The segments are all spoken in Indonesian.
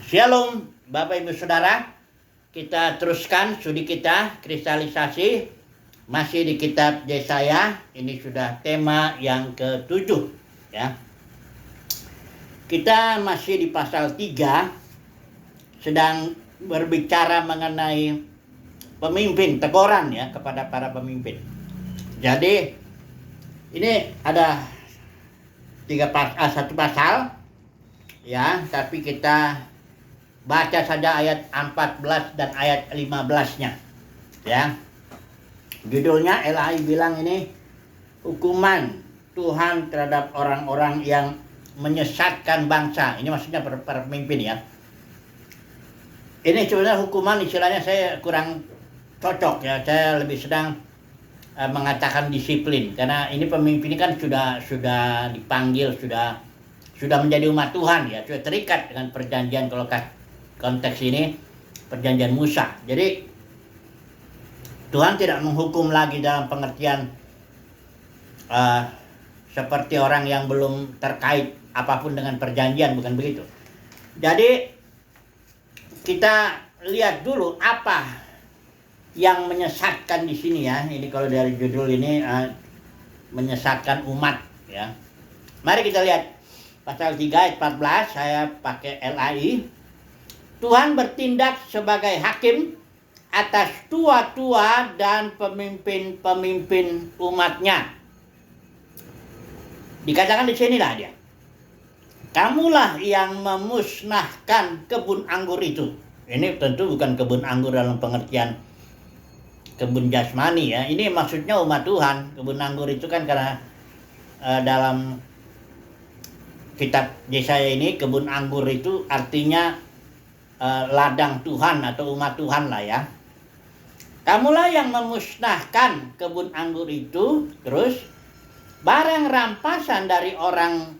Shalom Bapak Ibu Saudara, kita teruskan studi kita kristalisasi masih di kitab Yesaya. Ini sudah tema yang ke-7 ya. Kita masih di pasal 3 sedang berbicara mengenai pemimpin, teguran ya kepada para pemimpin. Jadi ini ada satu pasal ya, tapi kita baca saja ayat 14 dan ayat 15-nya. Ya. Judulnya LAI bilang ini hukuman Tuhan terhadap orang-orang yang menyesatkan bangsa. Ini maksudnya para pemimpin ya. Ini sebenarnya hukuman istilahnya saya kurang cocok ya. Saya lebih sedang mengatakan disiplin, karena ini pemimpin ini kan sudah dipanggil, sudah menjadi umat Tuhan ya, sudah terikat dengan perjanjian, kalau konteks ini perjanjian Musa. Jadi Tuhan tidak menghukum lagi dalam pengertian seperti orang yang belum terkait apapun dengan perjanjian, bukan begitu. Jadi kita lihat dulu apa yang menyesatkan di sini ya. Ini kalau dari judul ini menyesatkan umat ya. Mari kita lihat pasal 3 ayat 14, saya pakai LAI. Tuhan bertindak sebagai hakim atas tua-tua dan pemimpin-pemimpin umatnya. Dikatakan di sinilah dia. Kamulah yang memusnahkan kebun anggur itu. Ini tentu bukan kebun anggur dalam pengertian kebun jasmani ya. Ini maksudnya umat Tuhan. Kebun anggur itu kan karena dalam kitab Yesaya ini kebun anggur itu artinya ladang Tuhan atau umat Tuhan lah ya. Kamulah yang memusnahkan kebun anggur itu, terus barang rampasan dari orang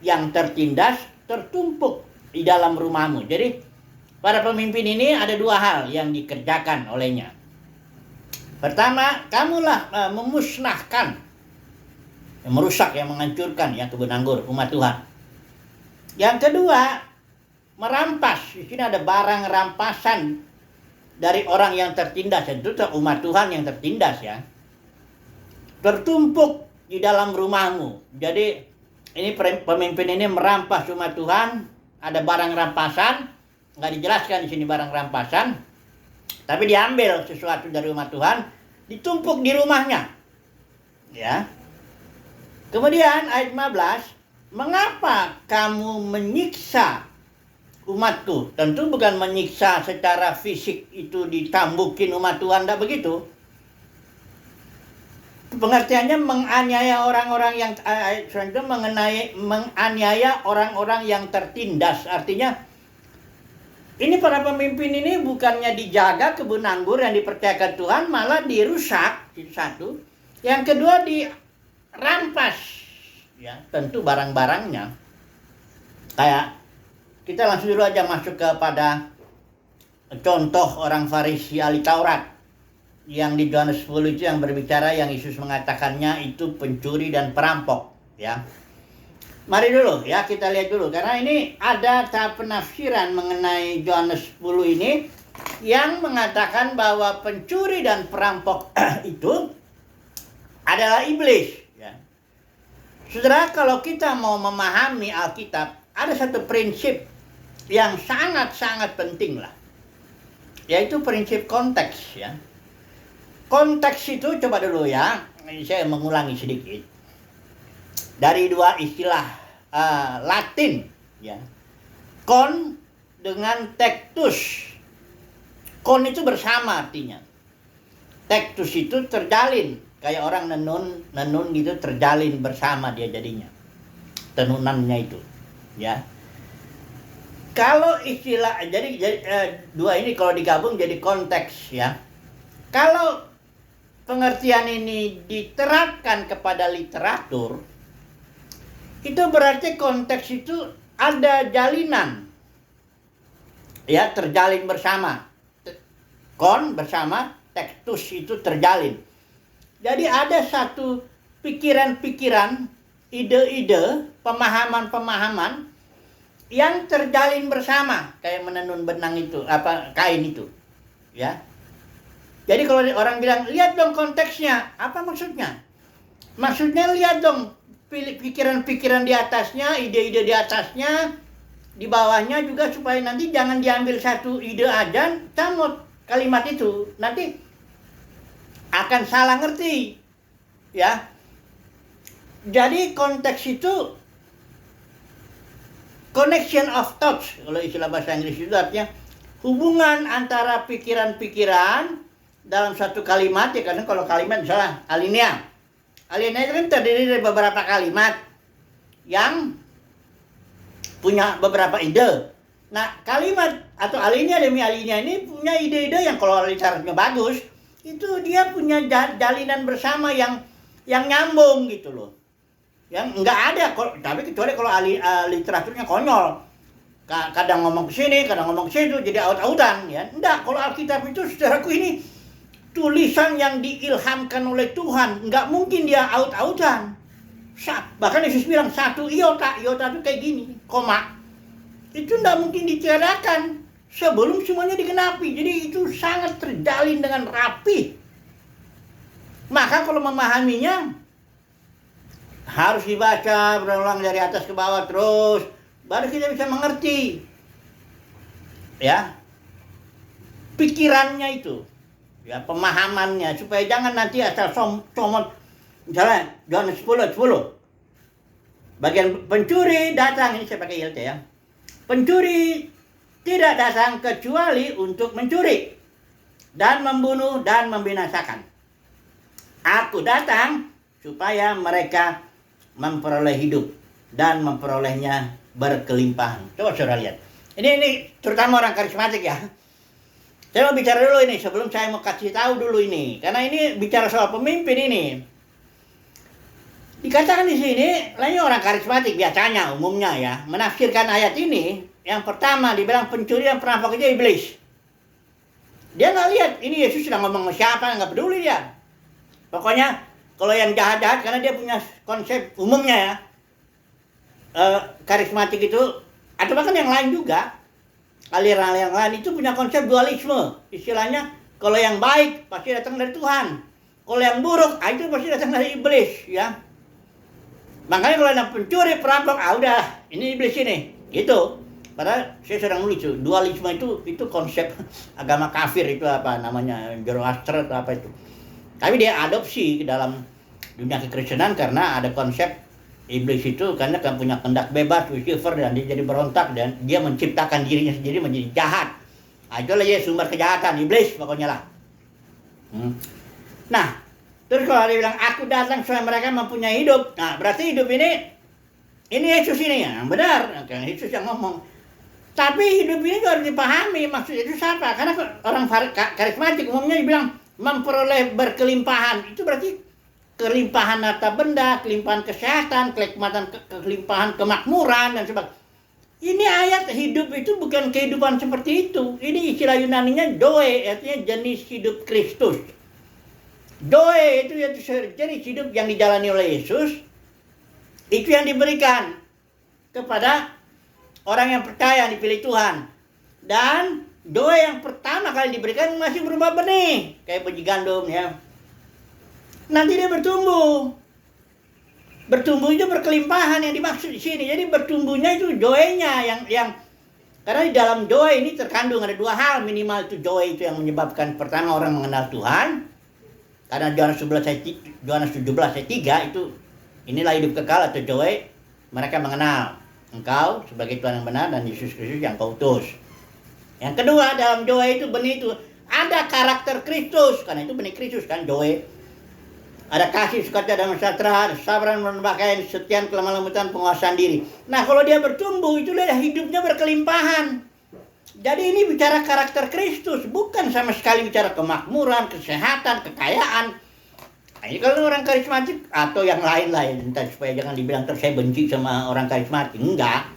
yang tertindas tertumpuk di dalam rumahmu. Jadi para pemimpin ini ada dua hal yang dikerjakan olehnya. Pertama, kamulah memusnahkan, merusak, yang menghancurkan ya kebun anggur umat Tuhan. Yang kedua, merampas. Di sini ada barang rampasan dari orang yang tertindas, itu umat Tuhan yang tertindas ya. Tertumpuk di dalam rumahmu. Jadi ini pemimpin ini merampas umat Tuhan, ada barang rampasan, nggak dijelaskan di sini barang rampasan, tapi diambil sesuatu dari umat Tuhan, ditumpuk di rumahnya. Ya. Kemudian ayat 15, mengapa kamu menyiksa umatku? Tentu bukan menyiksa secara fisik, itu ditambukin umat Tuhan, tidak begitu. Pengertiannya menganiaya orang-orang yang menganiaya orang-orang yang tertindas. Artinya ini para pemimpin ini bukannya dijaga kebun anggur yang dipercayakan Tuhan, malah dirusak. Itu satu. Yang kedua, dirampas ya, tentu barang-barangnya. Kayak kita langsung dulu aja masuk kepada contoh orang Farisi ahli Taurat yang di Yohanes 10 itu, yang berbicara, yang Yesus mengatakannya itu pencuri dan perampok ya. Mari dulu ya kita lihat dulu, karena ini ada tahap penafsiran mengenai Yohanes 10 ini yang mengatakan bahwa pencuri dan perampok itu adalah iblis ya. Saudara, kalau kita mau memahami Alkitab, ada satu prinsip yang sangat-sangat penting lah, yaitu prinsip konteks ya. Konteks itu, coba dulu ya, saya mengulangi sedikit dari dua istilah Latin ya, kon dengan tectus. Kon itu bersama artinya, tectus itu terjalin, kayak orang nenun gitu, terjalin bersama dia jadinya tenunannya itu ya. Kalau istilah jadi dua ini kalau digabung jadi konteks ya. Kalau pengertian ini diterapkan kepada literatur, itu berarti konteks itu ada jalinan ya, terjalin bersama. Kon bersama tektus itu terjalin. Jadi ada satu pikiran-pikiran, ide-ide, pemahaman-pemahaman yang terjalin bersama, kayak menenun benang itu, apa kain itu, ya. Jadi kalau orang bilang, lihat dong konteksnya, apa maksudnya? Maksudnya lihat dong pikiran-pikiran di atasnya, ide-ide di atasnya, di bawahnya juga, supaya nanti jangan diambil satu ide aja, camut kalimat itu, nanti akan salah ngerti, ya. Jadi konteks itu connection of thoughts, kalau istilah bahasa Inggris itu artinya hubungan antara pikiran-pikiran dalam satu kalimat, ya. Karena kalau kalimat misalnya alinea itu kan terdiri dari beberapa kalimat yang punya beberapa ide. Nah, kalimat atau alinea demi alinea ini punya ide-ide yang kalau literatunya bagus, itu dia punya jalinan bersama yang nyambung gitu loh. Yang nggak ada, tapi kecuali kalau literaturnya konyol. Kadang ngomong ke sini, kadang ngomong ke situ, jadi aut-autan, ya. Enggak, kalau Alkitab itu saudaraku ini tulisan yang diilhamkan oleh Tuhan, nggak mungkin dia aut-autan. Bahkan Yesus bilang satu iota itu kayak gini, koma. Itu nggak mungkin ditiadakan sebelum semuanya digenapi. Jadi itu sangat terjalin dengan rapi. Maka kalau memahaminya harus dibaca berulang dari atas ke bawah terus, baru kita bisa mengerti, ya, pikirannya itu, ya, pemahamannya, supaya jangan nanti asal comot. Misalnya Yohanes 10 bagian pencuri datang, ini saya pakai ILT, ya. Pencuri tidak datang kecuali untuk mencuri dan membunuh dan membinasakan. Aku datang supaya mereka memperoleh hidup dan memperolehnya berkelimpahan. Coba saudara lihat. Ini terutama orang karismatik, ya. Saya mau bicara dulu ini sebelum saya mau kasih tahu dulu ini, karena ini bicara soal pemimpin ini. Dikatakan di sini, lainnya orang karismatik biasanya umumnya, ya, menafsirkan ayat ini. Yang pertama dibilang pencuri dan perampok itu iblis. Dia nggak lihat ini Yesus sedang ngomong sama siapa, nggak peduli dia. Pokoknya kalau yang jahat-jahat, karena dia punya konsep umumnya, ya, karismatik itu, atau bahkan yang lain juga, aliran yang lain itu punya konsep dualisme. Istilahnya kalau yang baik pasti datang dari Tuhan, kalau yang buruk itu pasti datang dari iblis, ya. Makanya kalau ada pencuri, perampok, udah ini iblis ini, gitu. Padahal saya sedang nulis itu, dualisme itu konsep agama kafir, itu apa namanya, Zoroaster atau apa itu. Tapi dia adopsi ke dalam dunia kekristenan karena ada konsep iblis itu karena kan punya kehendak bebas, Lucifer, dan dia jadi berontak dan dia menciptakan dirinya sendiri menjadi jahat. Itulah ya sumber kejahatan, iblis pokoknya lah. Nah, terus kalau dia bilang aku datang supaya mereka mempunyai hidup, nah berarti hidup ini Yesus ini yang benar, kan Yesus yang ngomong. Tapi hidup ini juga harus dipahami maksud itu siapa? Karena orang karismatik umumnya dibilang memperoleh berkelimpahan. Itu berarti kelimpahan harta benda, kelimpahan kesehatan, kelimpahan kemakmuran dan sebagainya. Ini ayat hidup itu bukan kehidupan seperti itu. Ini istilah Yunaninya zoe, artinya jenis hidup Kristus. Zoe itu yaitu jenis hidup yang dijalani oleh Yesus. Itu yang diberikan kepada orang yang percaya dipilih Tuhan. Dan doa yang pertama kali diberikan masih berupa benih, kayak biji gandum, ya. Nanti dia bertumbuh. Bertumbuh itu berkelimpahan yang dimaksud di sini. Jadi bertumbuhnya itu doanya yang karena di dalam doa ini terkandung ada dua hal minimal, itu doa itu yang menyebabkan pertama orang mengenal Tuhan. Karena Yohanes 17 ayat 3 itu inilah hidup kekal atau doa, mereka mengenal Engkau sebagai Tuhan yang benar dan Yesus Kristus yang Kau utus. Yang kedua, dalam doa itu benih itu ada karakter Kristus, karena itu benih Kristus kan doa. Ada kasih, sukacita, damai sejahtera, ada sabaran, berbahagia, kesetiaan, kelemah lembutan, penguasaan diri. Nah, kalau dia bertumbuh, itulah hidupnya berkelimpahan. Jadi ini bicara karakter Kristus, bukan sama sekali bicara kemakmuran, kesehatan, kekayaan. Nah, ini kalau orang karismatik atau yang lain-lain, entah supaya jangan dibilang terus saya benci sama orang karismatik, enggak.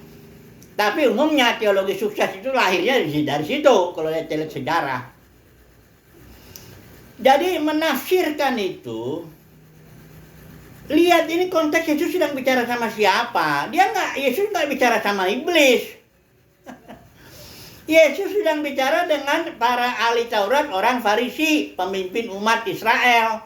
Tapi umumnya teologi sukses itu lahirnya dari situ, kalau lihat sejarah. Jadi menafsirkan itu, lihat ini konteks Yesus sedang bicara sama siapa. Yesus nggak bicara sama iblis. Yesus sedang bicara dengan para ahli Taurat, orang Farisi, pemimpin umat Israel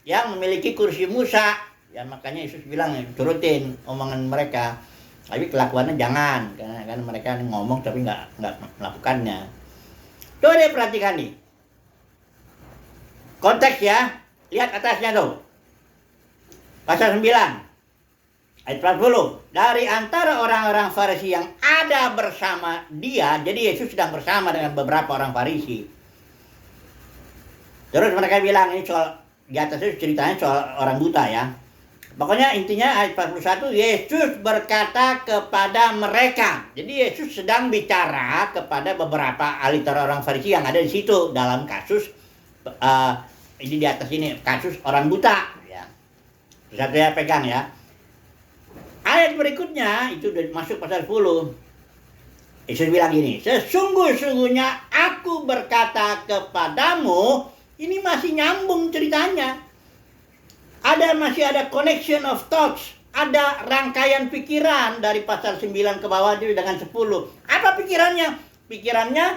yang memiliki kursi Musa. Ya makanya Yesus bilang turutin omongan mereka. Tapi kelakuannya jangan, karena mereka ngomong tapi nggak melakukannya. Coba deh perhatikan nih. Konteks ya, lihat atasnya tuh. Pasal 9, ayat 40. Dari antara orang-orang Farisi yang ada bersama dia, jadi Yesus sedang bersama dengan beberapa orang Farisi. Terus mereka bilang, ini soal, di atas itu ceritanya soal orang buta ya. Pokoknya intinya ayat 41, Yesus berkata kepada mereka. Jadi Yesus sedang bicara kepada beberapa ahli Taurat orang Farisi yang ada di situ dalam kasus ini di atas ini kasus orang buta. Ya. Saya pegang ya. Ayat berikutnya itu udah masuk pasal 10. Yesus bilang gini, sesungguh-sungguhnya aku berkata kepadamu, ini masih nyambung ceritanya. Masih ada connection of thoughts, ada rangkaian pikiran dari pasal 9 ke bawah itu dengan 10. Apa pikirannya? Pikirannya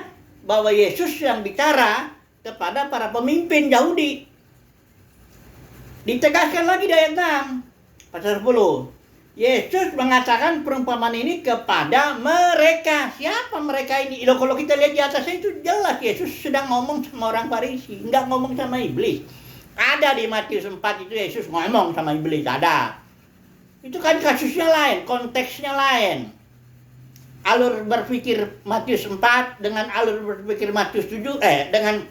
bahwa Yesus yang bicara kepada para pemimpin Yahudi. Ditegaskan lagi di ayat 6, pasal 10. Yesus mengatakan perumpamaan ini kepada mereka. Siapa mereka ini? Kalau kita lihat di atasnya itu jelas Yesus sedang ngomong sama orang Farisi, nggak ngomong sama iblis. Ada di Matius 4 itu Yesus ngomong sama iblis, ada. Itu kan kasusnya lain, konteksnya lain. Alur berpikir Matius 4 dengan alur berpikir Matius 7, dengan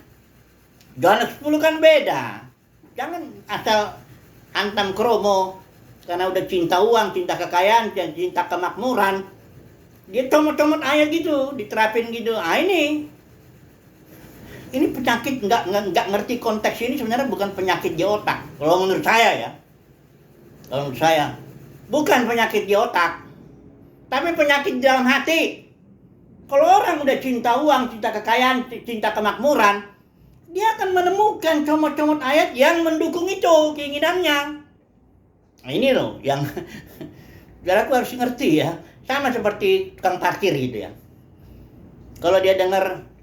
Yohanes 10 kan beda. Jangan asal hantam kromo karena udah cinta uang, cinta kekayaan, cinta kemakmuran. Dia comot-comot ayat gitu, diterapin gitu. Ini penyakit nggak ngerti konteks ini sebenarnya bukan penyakit di otak. Kalau menurut saya ya, bukan penyakit di otak, tapi penyakit di dalam hati. Kalau orang udah cinta uang, cinta kekayaan, cinta kemakmuran, dia akan menemukan comot-comot ayat yang mendukung itu keinginannya. Nah ini loh yang biar aku harus ngerti ya. Sama seperti tukang parkir gitu ya. Kalau dia dengar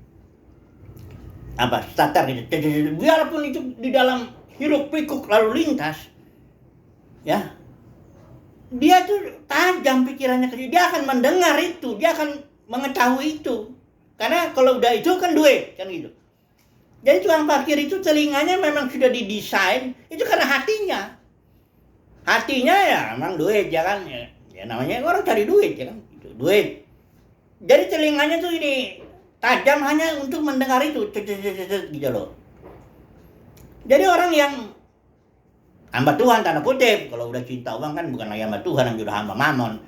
starter gitu, biarpun itu di dalam hiruk pikuk lalu lintas, ya, dia tuh tajam pikirannya ke dia akan mendengar itu, dia akan mengetahui itu, karena kalau udah itu kan duit kan gitu. Jadi tukang parkir itu telinganya memang sudah didesain itu karena hatinya ya memang duit ya kan, ya namanya orang cari duit ya kan, itu duit. Jadi telinganya tuh ini tajam hanya untuk mendengar itu, gitu loh. Jadi orang yang hamba Tuhan tanda kutip, kalau udah cinta uang kan bukan lagi hamba Tuhan, yang sudah hamba mamon.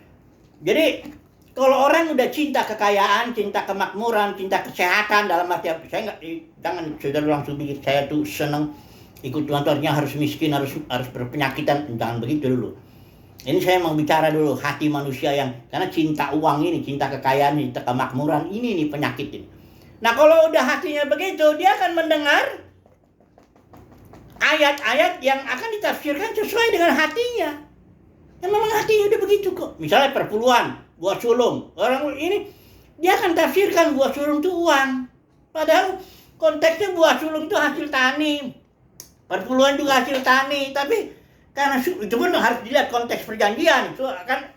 Jadi kalau orang udah cinta kekayaan, cinta kemakmuran, cinta kesehatan dalam arti saya jangan saudara langsung pikir saya tuh seneng ikut Tuhan artinya harus miskin, harus berpenyakitan, jangan begitu dulu. Ini saya mau bicara dulu hati manusia yang karena cinta uang ini, cinta kekayaan, cinta kemakmuran ini nih penyakit ini. Nah kalau udah hatinya begitu, dia akan mendengar ayat-ayat yang akan ditafsirkan sesuai dengan hatinya. Ya memang hatinya udah begitu kok. Misalnya perpuluhan, buah sulung. Orang ini dia akan tafsirkan buah sulung itu uang. Padahal konteksnya buah sulung itu hasil tani. Perpuluhan juga hasil tani, tapi karena itu pun harus dilihat konteks perjanjian. Itu kan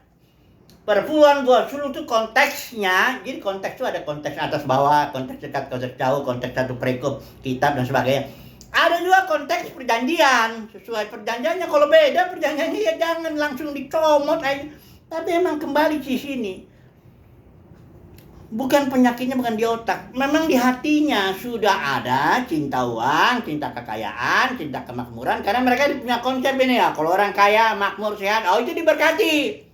perpuluhan buah sulung itu konteksnya. Jadi konteks itu ada konteks atas bawah, konteks dekat, konteks jauh, konteks satu perikop, kitab dan sebagainya. Ada juga konteks perjanjian, sesuai perjanjiannya. Kalau beda perjanjiannya ya jangan langsung dicomot aja. Tapi emang kembali di sini. Bukan penyakitnya bukan di otak, memang di hatinya sudah ada cinta uang, cinta kekayaan, cinta kemakmuran. Karena mereka punya konsep ini ya, kalau orang kaya, makmur, sehat, oh itu diberkati.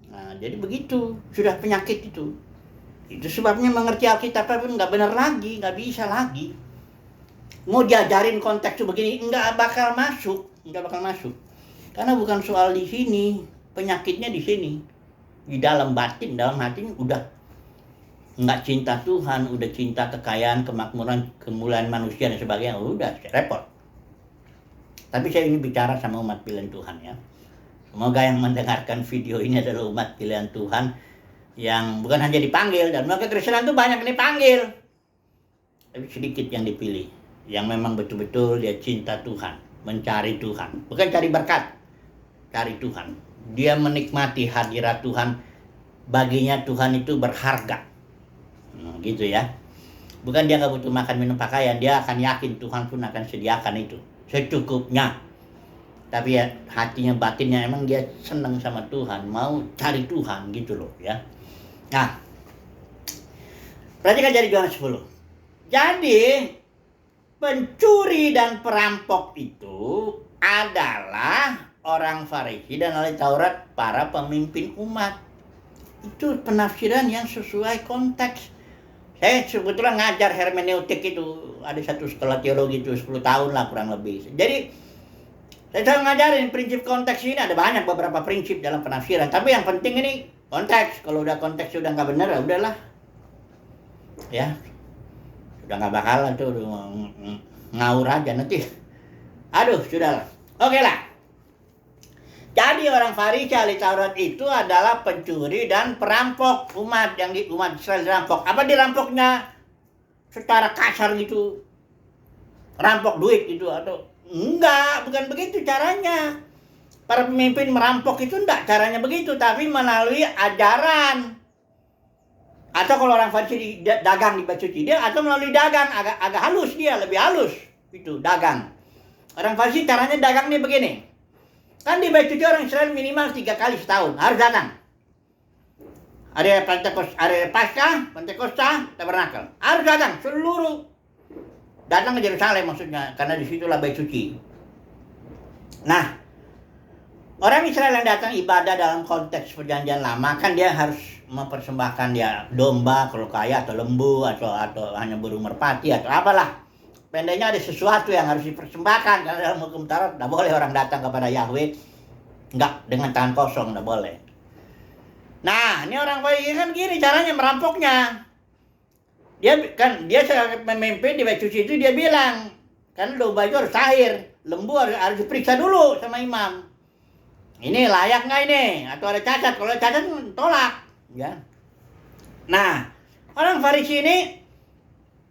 Nah jadi begitu, sudah penyakit itu. Itu sebabnya mengerti Alkitab pun nggak benar lagi, nggak bisa lagi. Mau diajarin konteks begini nggak bakal masuk. Karena bukan soal di sini, penyakitnya di sini, di dalam batin, dalam hati udah nggak cinta Tuhan, udah cinta kekayaan, kemakmuran, kemuliaan manusia dan sebagainya, udah repot. Tapi saya ini bicara sama umat pilihan Tuhan ya. Semoga yang mendengarkan video ini adalah umat pilihan Tuhan. yang bukan hanya dipanggil, dan maka Kristen itu banyak yang dipanggil, tapi sedikit yang dipilih, yang memang betul-betul dia cinta Tuhan, mencari Tuhan, bukan cari berkat, cari Tuhan. Dia menikmati hadirat Tuhan, baginya Tuhan itu berharga. Gitu ya. Bukan dia nggak butuh makan minum pakaian, dia akan yakin Tuhan pun akan sediakan itu secukupnya. Tapi ya hatinya, batinnya emang dia senang sama Tuhan, mau cari Tuhan gitu loh ya. Nah, perhatikan jadi Yohanes 10. Jadi pencuri dan perampok itu adalah orang Farisi dan ahli Taurat, para pemimpin umat. Itu penafsiran yang sesuai konteks. Saya sebetulnya ngajar hermeneutik itu, ada satu sekolah teologi itu 10 tahun lah kurang lebih. Jadi saya selalu ngajarin prinsip konteks ini, ada banyak beberapa prinsip dalam penafsiran, tapi yang penting ini konteks. Kalau udah konteks sudah nggak benar, ya udahlah, ya sudah nggak bakalan tuh ngawur aja nanti. Aduh, sudahlah. Oke lah. Jadi orang Farisi ahli Taurat itu adalah pencuri dan perampok umat, yang di umat Israel dirampok. Apa dirampoknya? Secara kasar gitu, rampok duit gitu atau enggak? Bukan begitu caranya. Para pemimpin merampok itu enggak caranya begitu, tapi melalui ajaran. Atau kalau orang Farisi dagang di bait suci dia, atau melalui dagang agak halus, dia lebih halus itu dagang. Orang Farisi caranya dagang nih begini. Kan di bait suci orang Israel minimal 3 kali setahun harus datang. Hari Paskah, Pentakosta, Tabernakel. Harus datang seluruh, datang ke Yerusalem maksudnya, karena disitulah bait suci. Nah, orang Israel yang datang ibadah dalam konteks perjanjian lama kan dia harus mempersembahkan dia domba kalau kaya, atau lembu, atau hanya burung merpati atau apalah. Pendeknya ada sesuatu yang harus dipersembahkan, karena dalam hukum Taurat tidak boleh orang datang kepada Yahweh enggak dengan tangan kosong, tidak boleh. Nah, ini orang Farisi kan gini caranya merampoknya. Dia sebagai pemimpin di bait suci itu dia bilang, kan domba itu harus tahir, lembu harus diperiksa dulu sama imam. Ini layak nggak ini? Atau ada cacat? Kalau cacat tolak, ya. Nah, orang Farisi ini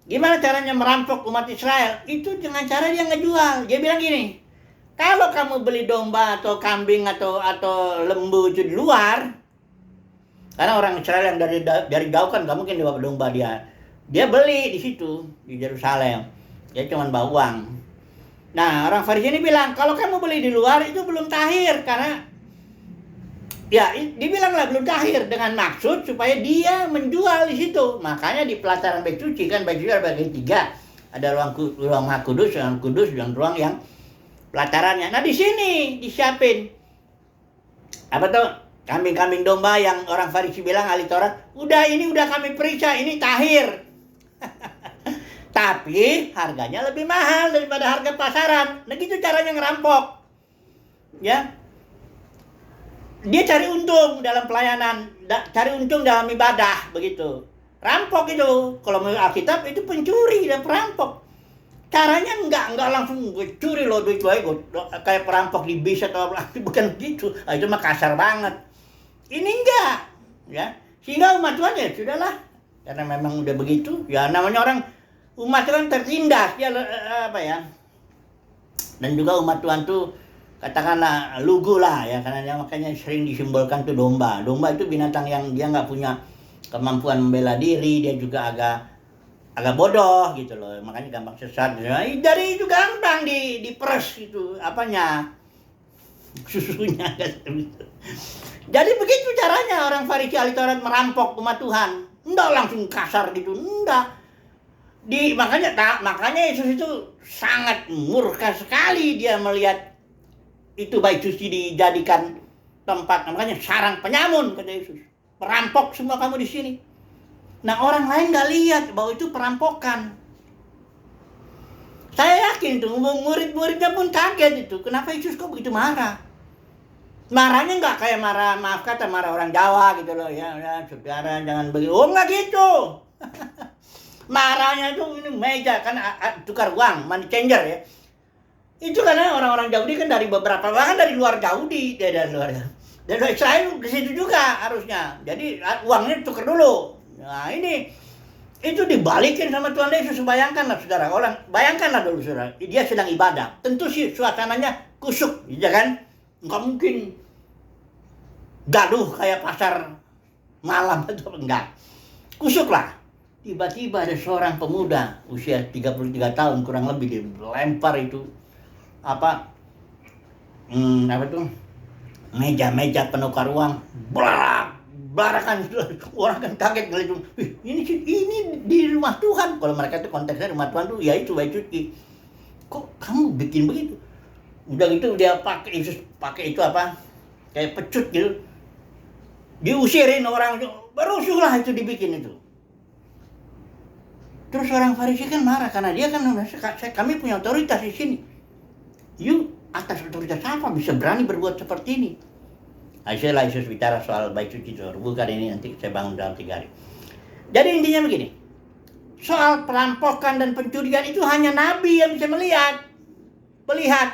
gimana caranya merampok umat Israel? Itu dengan cara dia ngejual. Dia bilang gini, kalau kamu beli domba atau kambing atau lembu itu di luar, karena orang Israel yang dari jauh kan nggak mungkin bawa domba dia beli di situ di Yerusalem. Dia cuma bawa uang. Nah, orang Farisi ini bilang, kalau kamu beli di luar itu belum tahir, karena ya dibilanglah belum tahir dengan maksud supaya dia menjual di situ. Makanya di pelataran bait suci kan bait suci ada bagi 3. Ada ruang Maha Kudus, dan ruang yang pelatarannya. Nah, di sini disiapin apa tuh? Kambing-kambing domba yang orang Farisi bilang ahli Taurat, udah kami periksa, ini tahir. Tapi harganya lebih mahal daripada harga pasaran. Nah, gitu caranya ngerampok. Ya. Dia cari untung dalam pelayanan, cari untung dalam ibadah, begitu. Rampok itu, kalau menurut Alkitab itu pencuri dan perampok. Caranya enggak langsung gue curi lo duit gue kayak perampok di bis atau apa, bukan gitu. Itu mah kasar banget. Ini enggak, ya. Sehingga umat Tuhan ya sudahlah, karena memang udah begitu. Ya namanya orang umat Tuhan tertindas, ya apa ya. Dan juga umat Tuhan tuh katakanlah lugu lah ya, karena dia makanya sering disimbolkan tuh domba. Domba itu binatang yang dia nggak punya kemampuan membela diri, dia juga agak bodoh gitu loh, makanya gampang sesat. Dari itu gampang diperes itu apanya, susunya gitu. Jadi begitu caranya orang Farisi ahli Taurat merampok umat Tuhan. Enggak langsung kasar gitu, enggak. Makanya Yesus itu sangat murka sekali dia melihat itu bait suci dijadikan tempat, makanya sarang penyamun kata Yesus. Perampok semua kamu di sini. Nah, orang lain nggak lihat bahwa itu perampokan. Saya yakin tuh murid-muridnya pun kaget itu. Kenapa Yesus kok begitu marah? Marahnya nggak kayak marah orang Jawa gitu loh ya saudara jangan begitu. Oh nggak gitu. Marahnya tuh ini meja kan tukar uang, money changer ya. Itu karena orang-orang Yahudi kan dari beberapa, bahkan dari luar Yahudi, dari luar Dan Israel di situ juga harusnya. Jadi uangnya tukar dulu. Nah ini itu dibalikin sama Tuhan Yesus. Bayangkanlah saudara, bayangkanlah dulu saudara, dia sedang ibadah. Tentu sih suasananya kusuk, ya kan? Nggak mungkin gaduh kayak pasar malam atau enggak. Kusuk lah. Tiba-tiba ada seorang pemuda usia 33 tahun kurang lebih dilempar itu apa tuh meja penukar uang, barakan orang kan kaget ngeliat ini di rumah Tuhan. Kalau mereka itu konteksnya rumah Tuhan tuh ya itu Bayi Suci. Kok kamu bikin begitu? Udah gitu dia pakai itu apa kayak pecut gitu, diusirin orang itu, berusuh lah itu dibikin itu. Terus orang Farisi kan marah karena dia kan kami punya otoritas di sini. You atas otoritas apa bisa berani berbuat seperti ini? Aisyah Yesus bicara soal Bayi Suci itu. Bukan ini nanti saya bangun dalam 3 hari. Jadi intinya begini. Soal perampokan dan pencurian itu hanya nabi yang bisa melihat.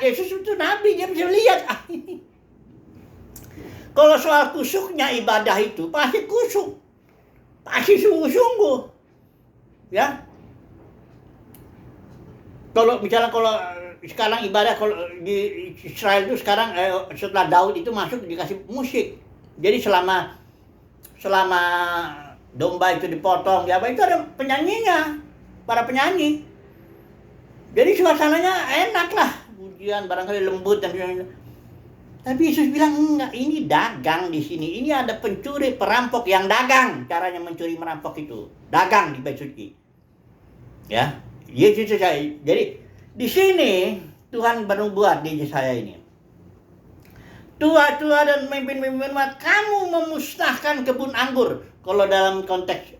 Yesus itu nabi, dia bisa melihat. Kalau soal kusuknya ibadah itu pasti kusuk. Pasti sungguh-sungguh. Ya. Kalau sekarang ibadah kalau di Israel itu sekarang setelah Daud itu masuk dikasih musik. Jadi selama domba itu dipotong, ya itu ada penyanyinya, para penyanyi. Jadi suasananya enak lah, pujian barangkali lembut dan sebagainya. Tapi Yesus bilang enggak, ini dagang di sini. Ini ada pencuri, perampok yang dagang. Caranya mencuri merampok itu dagang di Bayi Suci. Ya. Yesus saya. Jadi di sini Tuhan bernubuat di Yesaya ini. Tua-tua dan pemimpin-pemimpin umat, kamu memusnahkan kebun anggur. Kalau dalam konteks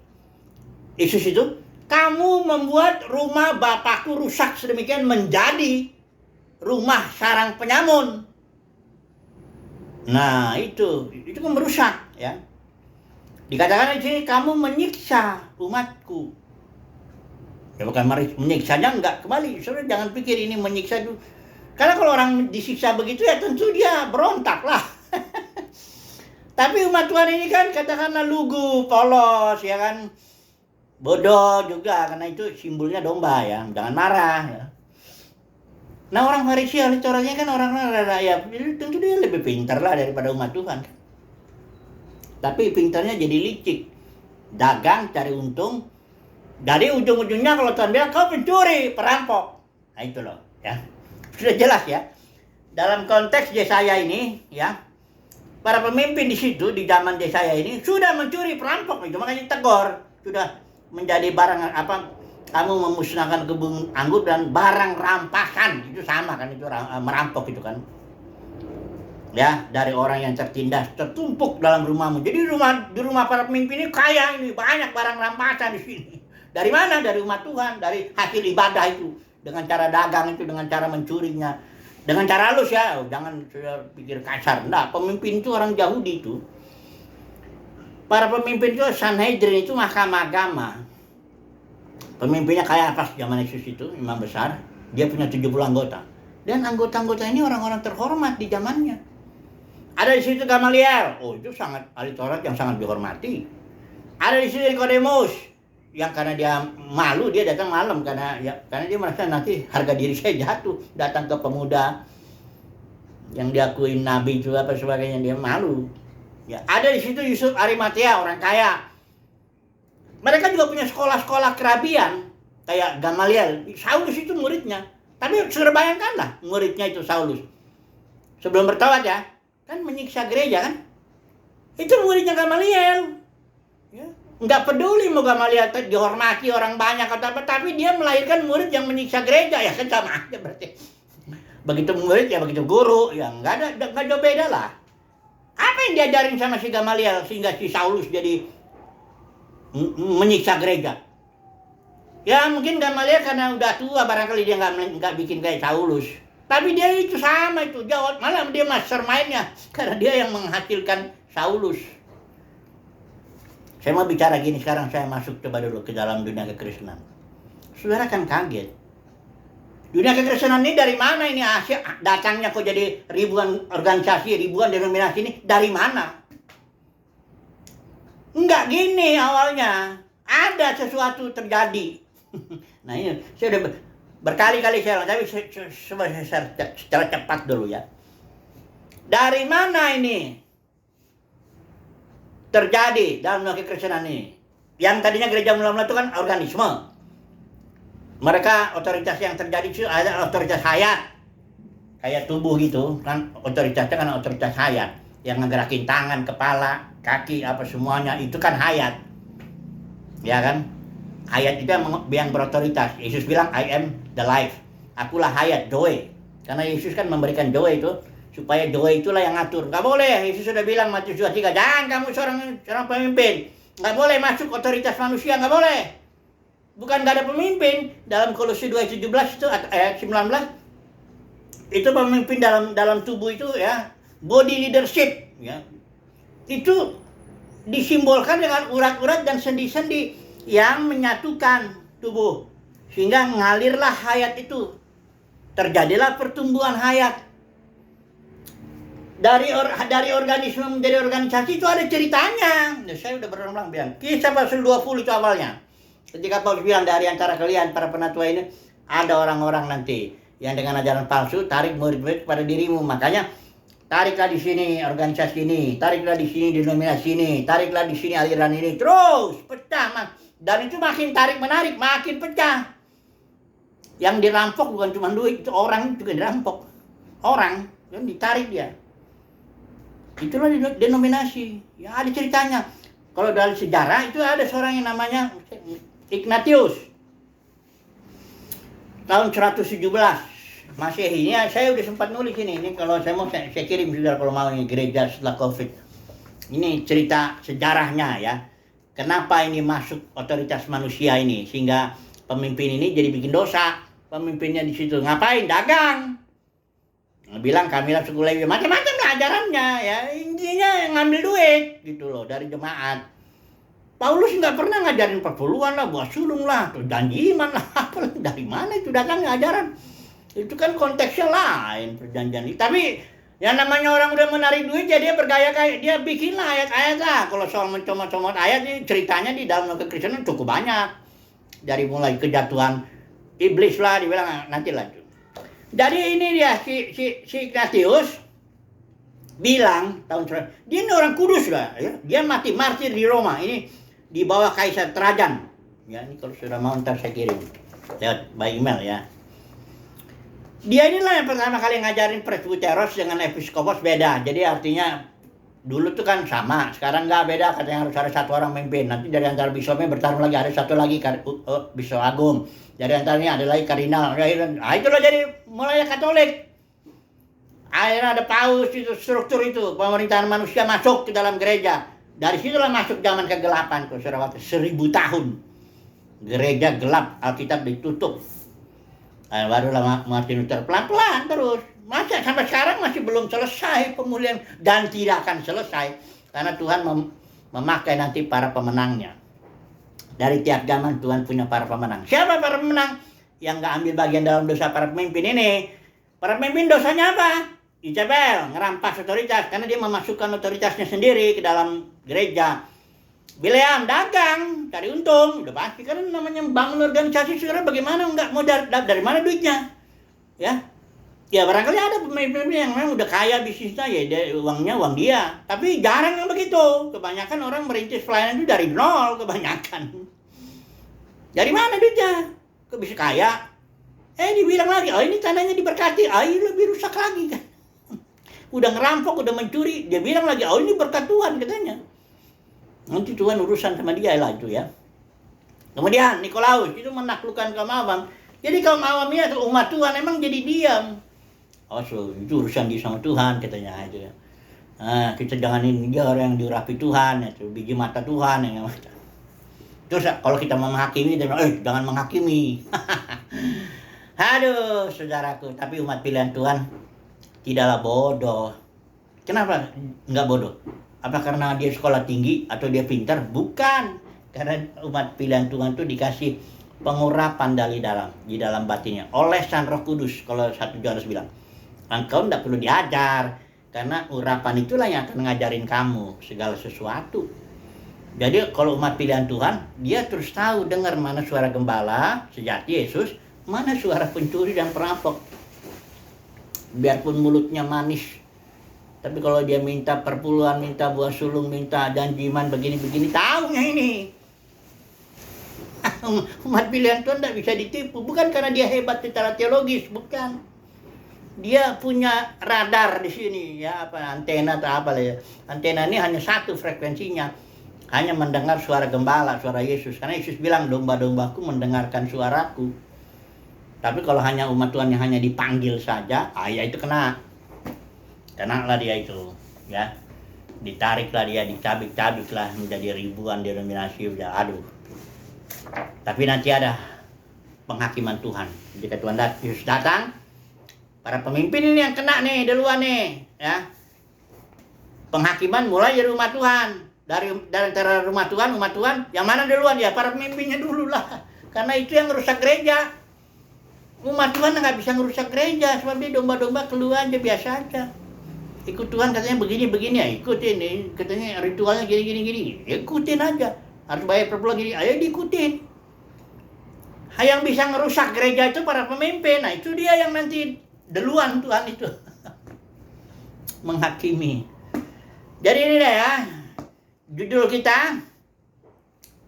Yesus itu, kamu membuat rumah Bapakku rusak sedemikian menjadi rumah sarang penyamun. Nah, itu kan merusak, ya. Dikatakan di sini kamu menyiksa umatku. Ya bukan menyiksanya enggak, kembali saudara jangan pikir ini menyiksa itu. Karena kalau orang disiksa begitu ya tentu dia berontak lah. Tapi umat Tuhan ini kan katakanlah lugu, polos, ya kan, bodoh juga, karena itu simbolnya domba ya, jangan marah ya. Nah orang Farisi ahli Tauratnya kan orang ya tentu dia lebih pintar lah daripada umat Tuhan. Tapi pintarnya jadi licik, dagang cari untung. Jadi ujung-ujungnya kalau Tuhan bilang kau pencuri, perampok. Nah itu loh ya. Sudah jelas ya. Dalam konteks Yesaya ini ya, para pemimpin di situ di zaman Yesaya ini sudah mencuri, perampok itu makanya tegur. Sudah menjadi barang apa, kamu memusnahkan kebun anggur dan barang rampasan. Itu sama kan, itu merampok itu kan. Ya, dari orang yang tertindas tertumpuk dalam rumahmu. Jadi di rumah para pemimpin ini kaya, ini banyak barang rampasan di sini. Dari mana? Dari umat Tuhan, dari hasil ibadah itu. Dengan cara dagang itu, dengan cara mencurinya. Dengan cara halus ya, jangan pikir kasar. Nah, pemimpin itu orang Yahudi itu. Para pemimpin itu, Sanhedrin itu mahkamah agama. Pemimpinnya kayak apa zaman Yesus itu, imam besar. Dia punya 70 anggota. Dan anggota-anggota ini orang-orang terhormat di zamannya. Ada di situ Gamaliel. Oh, itu sangat ahli Taurat yang sangat dihormati. Ada di situ Nikodemus. Yang karena dia malu, dia datang malam karena dia merasa nanti harga diri saya jatuh, datang ke pemuda yang diakuin nabi itu apa sebagainya, dia malu. Ya, ada di situ Yusuf Arimatea, orang kaya. Mereka juga punya sekolah-sekolah kerabian kayak Gamaliel. Saulus itu muridnya. Tapi sudah bayangkanlah muridnya itu Saulus. Sebelum bertaubat ya, kan menyiksa gereja kan? Itu muridnya Gamaliel. Ya. Nggak peduli mau Gamaliel dihormati orang banyak atau apa, tapi dia melahirkan murid yang menyiksa gereja, ya kan sama aja berarti. Begitu murid ya begitu guru, ya nggak jauh beda lah. Apa yang diajarin sama si Gamaliel sehingga si Saulus jadi menyiksa gereja? Ya mungkin Gamaliel karena udah tua barangkali dia nggak bikin kayak Saulus. Tapi dia itu sama itu, jawab malah dia mastermind-nya karena dia yang menghasilkan Saulus. Saya mau bicara gini, sekarang saya masuk coba dulu ke dalam dunia kekristenan. Saudara kan kaget. Dunia kekristenan ini dari mana ini? Asia datangnya kok jadi ribuan organisasi, ribuan denominasi ini dari mana? Enggak gini awalnya. Ada sesuatu terjadi. Nah ini saya udah berkali-kali saya tapi secara cepat dulu ya. Dari mana ini terjadi dalam dunia kekristenan ini? Yang tadinya gereja mula-mula itu kan organisme. Mereka otoritas yang terjadi itu ada otoritas hayat. Kayak tubuh gitu kan, otoritasnya kan otoritas hayat. Yang ngegerakin tangan, kepala, kaki, apa semuanya itu kan hayat. Ya kan? Hayat itu yang berotoritas. Yesus bilang, I am the life. Akulah hayat, Zoe. Karena Yesus kan memberikan Zoe itu, supaya Zoe itulah yang ngatur. Gak boleh, Yesus sudah bilang Matius 23, jangan kamu seorang pemimpin. Gak boleh masuk otoritas manusia, gak boleh. Bukan gak ada pemimpin. Dalam Kolose 2:17 itu ayat 19 itu pemimpin dalam tubuh itu ya, body leadership ya. Itu disimbolkan dengan urat-urat dan sendi-sendi yang menyatukan tubuh sehingga ngalirlah hayat itu. Terjadilah pertumbuhan hayat. Dari organisme menjadi organisasi itu ada ceritanya. Nah, saya udah berulang-ulang bilang, Kisah pasal 20 itu awalnya. Ketika Paulus bilang dari antara kalian para penatua ini ada orang-orang nanti yang dengan ajaran palsu tarik murid-murid pada dirimu. Makanya tariklah di sini organisasi ini, tariklah di sini denominasi ini, tariklah di sini aliran ini, terus pecah. Dan itu makin tarik menarik, makin pecah. Yang dirampok bukan cuma duit, itu orang juga dirampok. Orang yang ditarik dia. Itulah denominasi. Ya ada ceritanya. Kalau dalam sejarah itu ada seorang yang namanya Ignatius. Tahun 117 Masehi. Ini saya udah sempat nulis ini. Ini kalau saya mau saya kirim juga kalau mau ini gereja setelah Covid. Ini cerita sejarahnya ya. Kenapa ini masuk otoritas manusia ini sehingga pemimpin ini jadi bikin dosa. Pemimpinnya di situ ngapain? Dagang. Bilang kamilah suku Lewi, macam-macam lah ajarannya ya. Intinya ngambil duit gitu loh dari jemaat. Paulus nggak pernah ngajarin perpuluhan lah, buah sulung lah, atau janji iman lah. Dari mana itu datangnya ajaran? Itu kan konteksnya lain perjanjian itu. Tapi yang namanya orang udah menarik duit, jadi dia bergaya kayak dia bikin lah ayat-ayat lah. Kalau soal mencomot-comot ayat ini ceritanya di dalam kekristenan cukup banyak. Dari mulai kejatuhan iblis lah, dibilang nanti lanjut. Jadi ini dia si Ignatius bilang dia ini orang kudus lah ya. Dia mati martir di Roma. Ini di bawah Kaisar Trajan. Ya, ini kalau sudah mau ntar saya kirim lewat by email ya. Dia inilah yang pertama kali ngajarin presbyteros dengan episkopos beda. Jadi artinya dulu tuh kan sama, sekarang nggak beda, katanya harus ada satu orang memimpin. Nanti dari antara biskopnya bertarung lagi, ada satu lagi biskop agung. Dari antaranya ada lagi kardinal. Nah itulah jadi mulai Katolik. Akhirnya ada paus itu, struktur itu, pemerintahan manusia masuk ke dalam gereja. Dari situlah masuk zaman kegelapan, saudara, 1000 tahun. Gereja gelap, Alkitab ditutup. Barulah Martin Luther pelan-pelan terus. Masa sampai sekarang masih belum selesai pemulihan dan tidak akan selesai karena Tuhan memakai nanti para pemenangnya. Dari tiap zaman Tuhan punya para pemenang. Siapa para pemenang? Yang nggak ambil bagian dalam dosa para pemimpin ini. Para pemimpin dosanya apa? Isabel ngerampas otoritas karena dia memasukkan otoritasnya sendiri ke dalam gereja. Bileam dagang, cari untung, udah pasti kan namanya bangun organisasi sekarang bagaimana nggak mau dari mana duitnya, ya? Ya barangkali ada pemimpin yang memang udah kaya bisnisnya ya, uangnya uang dia. Tapi jarang yang begitu. Kebanyakan orang merintis pelayanan itu dari nol kebanyakan. Dari mana duitnya? Kok bisa kaya? Dibilang lagi, oh ini tandanya diberkati, ini lebih rusak lagi kan. Udah ngerampok, udah mencuri, dia bilang lagi, oh ini berkat Tuhan katanya. Nanti Tuhan urusan sama dia lah itu ya. Kemudian Nikolaus itu menaklukkan kaum awam. Jadi kaum awam ini atau umat Tuhan emang jadi diam. Oh itu urusan dia sama Tuhan katanya itu ya. Nah, kita jangan ini dia orang yang diurapi Tuhan, itu biji mata Tuhan yang macam. Terus kalau kita mau menghakimi, jangan menghakimi. Aduh saudaraku, tapi umat pilihan Tuhan tidaklah bodoh. Kenapa nggak bodoh? Apa karena dia sekolah tinggi atau dia pintar? Bukan. Karena umat pilihan Tuhan itu dikasih pengurapan di dalam batinnya oleh Sang Roh Kudus. Kalau 1 Yohanes bilang, engkau tidak perlu diajar, karena urapan itulah yang akan ngajarin kamu segala sesuatu. Jadi kalau umat pilihan Tuhan, dia terus tahu dengar mana suara gembala sejati Yesus, mana suara pencuri dan perampok. Biarpun mulutnya manis, tapi kalau dia minta perpuluhan, minta buah sulung, minta janjiman begini-begini, tahunya ini. Umat pilihan Tuhan tidak bisa ditipu. Bukan karena dia hebat secara teologis, bukan. Dia punya radar di sini, ya, antena atau apa lah ya. Antena ini hanya satu frekuensinya, hanya mendengar suara gembala, suara Yesus. Karena Yesus bilang, domba-dombaku mendengarkan suaraku. Tapi kalau hanya umat Tuhan yang hanya dipanggil saja, ya itu kena lah dia itu, ya, ditariklah dia, dicabik-cabiklah menjadi ribuan denominasi, ya, aduh. Tapi nanti ada penghakiman Tuhan. Jika Tuhan Yesus datang, para pemimpin ini yang kena nih duluan nih, ya. Penghakiman mulai dari rumah Tuhan, dari antara rumah Tuhan, umat Tuhan, yang mana duluan ya? Para pemimpinnya dulu lah, karena itu yang merusak gereja. Umat Tuhan nggak bisa ngerusak gereja, sebab dia domba-domba keluar aja biasa aja. Ikut Tuhan katanya begini-begini, ya ikutin. Katanya ritualnya gini-gini, ikutin aja. Harus bayar perpuluhan gini, ayo diikutin. Yang bisa ngerusak gereja itu para pemimpin. Nah itu dia yang nanti duluan Tuhan itu menghakimi. Jadi ini deh ya, judul kita,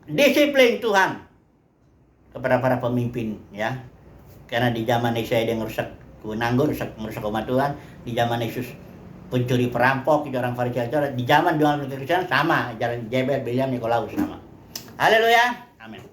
disiplin Tuhan kepada para pemimpin, ya. Karena di zaman Yesaya dia ngerusak kewenangan, merusak umat Tuhan. Di zaman Yesus pencuri perampok, itu orang Farisi. Di zaman Yohanes Kristen sama, ajaran Jebel, Bileam, Nikolaus sama. Haleluya, amin.